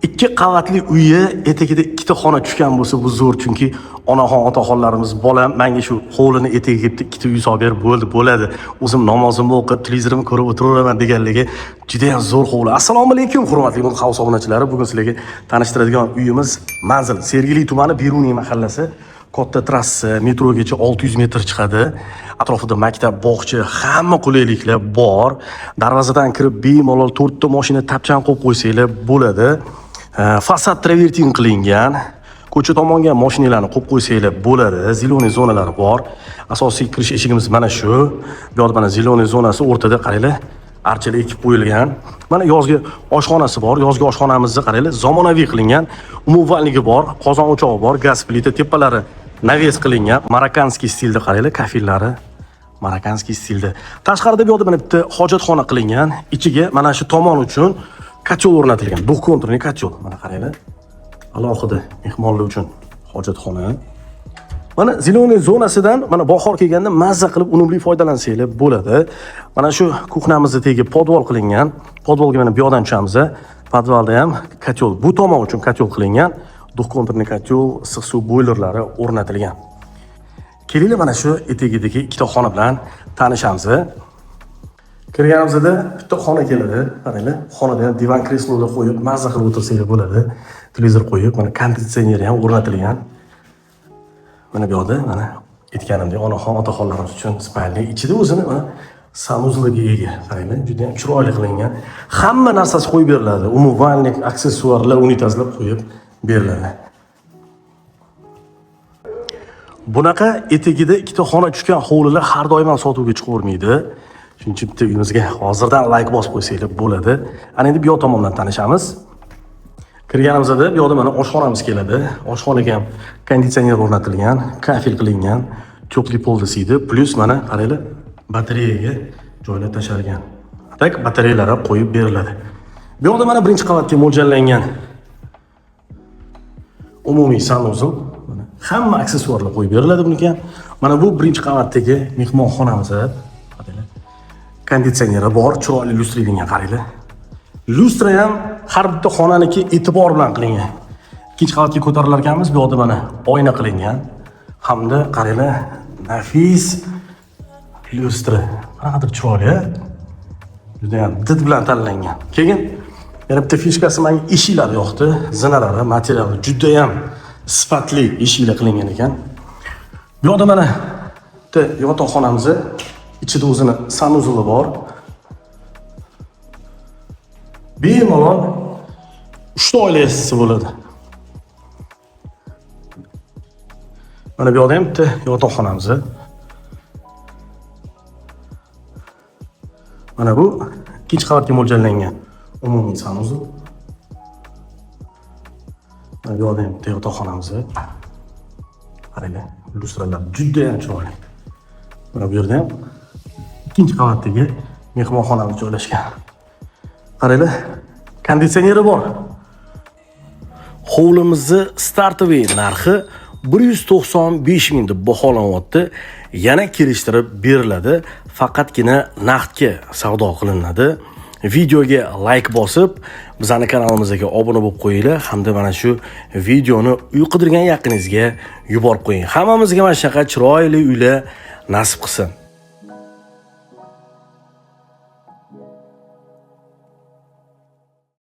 ikki qavatli uyi etagida ikkita xona tushgan bo'lsa bu zo'r, chunki onaxon otaxonlarimiz bolam menga shu hovlini etagiga ikkita uy solib berib bo'ladi. O'zim namozimni o'qib, televizorimni ko'rib o'tiraman deganligi juda ham zo'r hovli. Assalomu alaykum hurmatli Mulkhouse obunachilari. Bugun sizlarga tanishtiradigan uyimiz manzil Sergeli tumani Beruniy mahallasi. Katta trassa, metrogacha 600 metr chiqadi. Atrofida maktab, bog'cha, hamma qulayliklar bor. Darvozadan kirib bemalol 4 ta mashina tapchan qo'yib qo'ysanglar bo'ladi. Fasad travertin qilingan. Ko'cha tomonga mashinalarni qo'yib qo'ysanglar bo'ladi. Ziloniy zonalari bor. Asosiy kirish eshigimiz mana shu. Bu yerda mana ziloniy zonasi o'rtada qaranglar. Archalar ekib qo'yilgan. Mana yozgi oshxonasi bor. Yozgi oshxonamizni qaranglar, zamonaviy qilingan. Umumvalnigi bor, qozon o'chog'i bor, gaz plita, tepalari naves qilingan. Marakanskiy stilda qaranglar, kafillari Marakanskiy stilda. Tashqarida bu yerda mana bitta hojatxona qilingan. Ichiga mana shu tomon uchun kotел o'rnatilgan. Duxkontrli kotел. Mana qaranglar. Alohida mehmonlar uchun hojatxona. Mana ziloniy zonasidan mana bahor kelganda mazza qilib unumli foydalansanglar bo'ladi. Mana shu kuxnamizga tegib podval qilingan. Podvalga mana bu yoqdan tushamiz. Podvalda ham kotел, bu tomon uchun kotел qilingan. Duxkontrli kotел, issiq suv boylerlari o'rnatilgan. Kelinglar mana shu etagidagi ikkita xona bilan tanishamiz. Kirganimizda bitta xona keladi. Qaranglar, xonada ham divan kreslolar qo'yib mazza qilib o'tirsanglar bo'ladi. Televizor qo'yib, mana konditsioner ham o'rnatilgan. Mana bu yerda mana aytganimdek onaxon otaxonlarimiz uchun spalni ichida o'zini mana sanuzliga ega. Qaranglar, juda ham chiroyli qilingan. Hamma narsasi qo'yib beriladi. Umumvalnik, aksessuarlar, unitazlar qo'yib beriladi. Bunaqa etagida ikkita xona tushgan hovlilar har doim ham sotuvga chiqavermaydi. Shuning uchun bitta uyimizga hozirdan like bosib qo'ysanglar bo'ladi. Ana endi bu yoq tomondan tanishamiz. Kirganimizda bu yoqda mana oshxonamiz keladi. Oshxonaga ham konditsioner o'rnatilgan, kafel qilingan, to'pli pol desaydi. Plus mana qaranglar, batareyaga joylab tashalgan. Tak batareyalar ham qo'yib beriladi. Bu yoqda mana birinchi qavatga mo'ljallangan umumiy sanuzul. Hamma aksessuarlar qo'yib beriladi bunga ham. Mana bu birinchi qavatdagi mehmonxonamiz. Qaranglar. Konditsioneri bor, chiroyli lyustrilgan qaranglar. Lustra ham har bitta xonaniki e'tibor bilan qilingan. Ikkinchi qavatga ko'tarilar ekanmiz, bu yerda mana oyna qilingan. Hamda qaranglar, nafis lustra. Qanaqadir chiroyli. Juda ham did bilan tanlangan. Keyin yana bitta fishkasi menga eshiklar yoqdi. Zinalari, materiali juda ham sifatli eshiklar qilingan ekan. Bu yerda mana bitta yotoqxonamiz, ichida o'zini sanuzuli bor. Bemalol 3 ta oila yasasi bo'ladi. Mana bu yerda ham bitta yotoqxonamiz. Mana bu ikkinchi qavatga mo'ljallangan umumiy sanuzul. Mana bu yerda ham bitta yotoqxonamiz. Qaranglar, lustralar juda ham chiroyli. Mana bu yerda ham ikkinchi qavatdagi mehmonxonamiz joylashgan. Qaranglar, konditsioneri bor. Hovlimizni startoviy narxi 195 ming deb baholanyapti. Yana kelishtirib beriladi. Faqatgina naqdga savdo qilinadi. Videoga like bosib, bizning kanalimizga obuna bo'lib qo'yinglar hamda mana shu videoni uy qidirgan yaqiningizga yuborib qo'ying. Hammamizga mana shunaqa chiroyli uylar nasib qilsin.